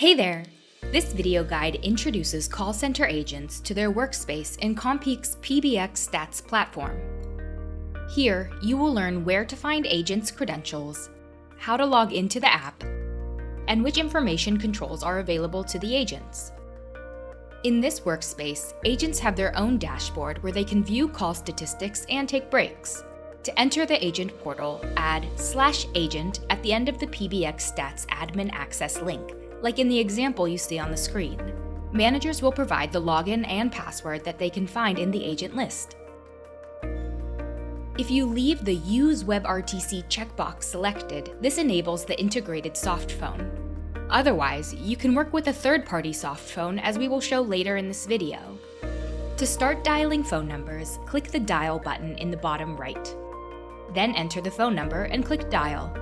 Hey there! This video guide introduces call center agents to their workspace in CommPeak's PBX Stats platform. Here, you will learn where to find agents' credentials, how to log into the app, and which information controls are available to the agents. In this workspace, agents have their own dashboard where they can view call statistics and take breaks. To enter the agent portal, add /agent at the end of the PBX Stats admin access link, like in the example you see on the screen. Managers will provide the login and password that they can find in the agent list. If you leave the Use WebRTC checkbox selected, this enables the integrated softphone. Otherwise, you can work with a third-party softphone, as we will show later in this video. To start dialing phone numbers, click the Dial button in the bottom right. Then enter the phone number and click Dial.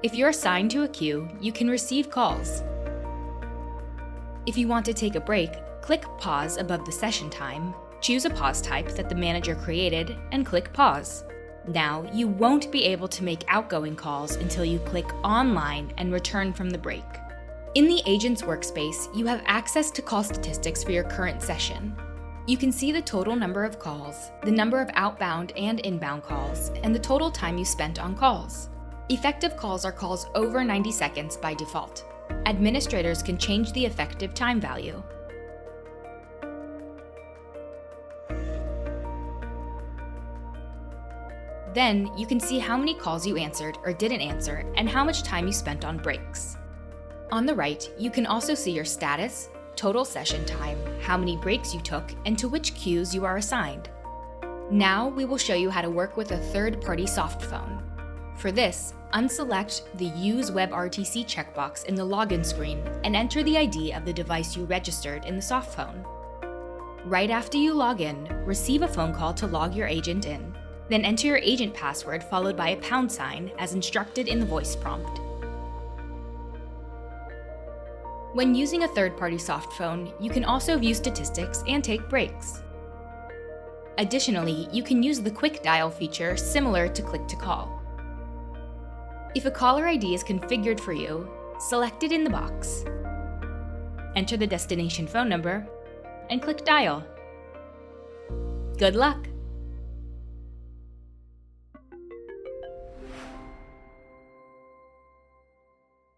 If you're assigned to a queue, you can receive calls. If you want to take a break, click Pause above the session time, choose a pause type that the manager created, and click Pause. Now, you won't be able to make outgoing calls until you click Online and return from the break. In the agent's workspace, you have access to call statistics for your current session. You can see the total number of calls, the number of outbound and inbound calls, and the total time you spent on calls. Effective calls are calls over 90 seconds by default. Administrators can change the effective time value. Then, you can see how many calls you answered or didn't answer and how much time you spent on breaks. On the right, you can also see your status, total session time, how many breaks you took, and to which queues you are assigned. Now, we will show you how to work with a third-party softphone. For this, unselect the Use WebRTC checkbox in the login screen and enter the ID of the device you registered in the softphone. Right after you log in, receive a phone call to log your agent in. Then enter your agent password followed by a # as instructed in the voice prompt. When using a third-party softphone, you can also view statistics and take breaks. Additionally, you can use the Quick Dial feature similar to Click to Call. If a caller ID is configured for you, select it in the box. Enter the destination phone number and click Dial. Good luck!